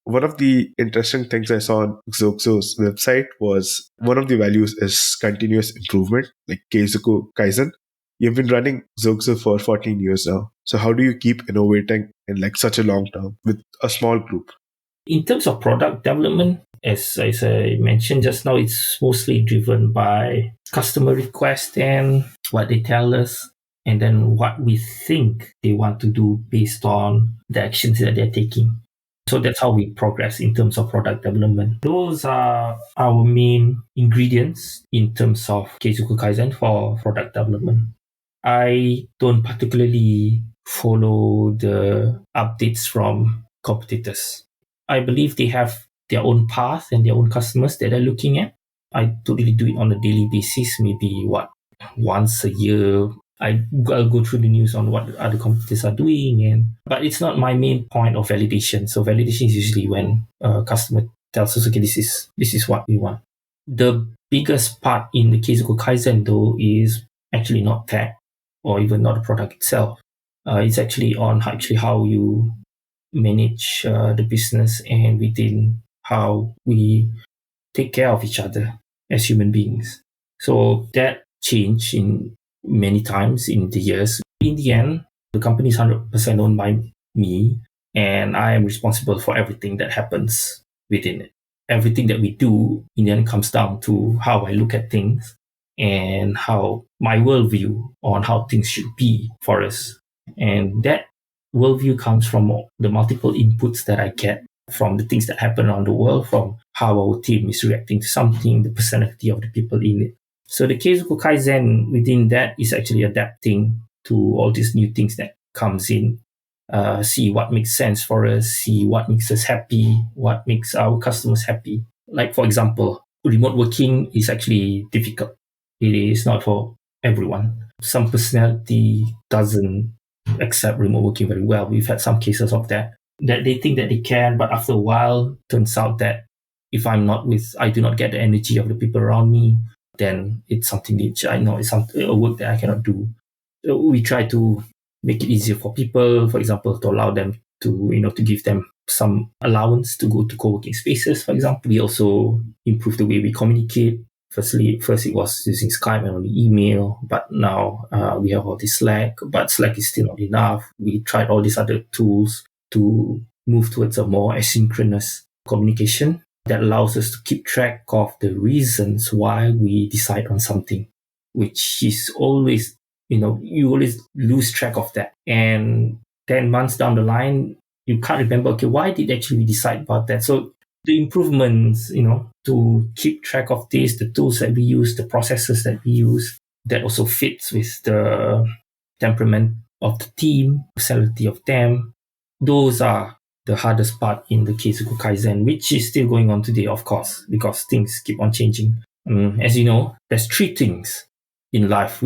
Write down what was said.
One of the interesting things I saw on Xoxzo's website was one of the values is continuous improvement, like Keizuku Kaizen. You've been running Xoxzo for 14 years now. So how do you keep innovating in like such a long term with a small group? In terms of product development, as I mentioned just now, it's mostly driven by customer request and what they tell us, and then what we think they want to do based on the actions that they're taking. So that's how we progress in terms of product development. Those are our main ingredients in terms of Keizuku Kaizen for product development. I don't particularly follow the updates from competitors. I believe they have their own path and their own customers that they're looking at. I don't really do it on a daily basis, maybe once a year. I'll go through the news on what other competitors are doing, but it's not my main point of validation. So validation is usually when a customer tells us, okay, this is what we want. The biggest part in the Keizuku Kaizen though is actually not that, or even not the product itself. It's actually on how you manage the business and within how we take care of each other as human beings. So that changed in many times in the years. In the end, the company is 100% owned by me, and I am responsible for everything that happens within it. Everything that we do in the end comes down to how I look at things and how my worldview on how things should be for us. And that worldview comes from the multiple inputs that I get from the things that happen around the world, from how our team is reacting to something, the personality of the people in it. So the Keizuku Kaizen within that is actually adapting to all these new things that comes in. See what makes sense for us, see what makes us happy, what makes our customers happy. Like, for example, remote working is actually difficult. It is not for everyone. Some personality doesn't accept remote working very well. We've had some cases of that they think that they can, but after a while, turns out that if I do not get the energy of the people around me, then it's something which I know is a work that I cannot do. So we try to make it easier for people, for example, to allow them to give them some allowance to go to co-working spaces, for example. We also improve the way we communicate. First it was using Skype and only email, but now we have all this Slack, but Slack is still not enough. We tried all these other tools to move towards a more asynchronous communication that allows us to keep track of the reasons why we decide on something, which is always, you always lose track of that. And 10 months down the line, you can't remember, okay, why did actually we decide about that? So the improvements, to keep track of this, the tools that we use, the processes that we use, that also fits with the temperament of the team, personality of them. Those are the hardest part in the Keizuku Kaizen, which is still going on today, of course, because things keep on changing. As you know, there's 3 things in life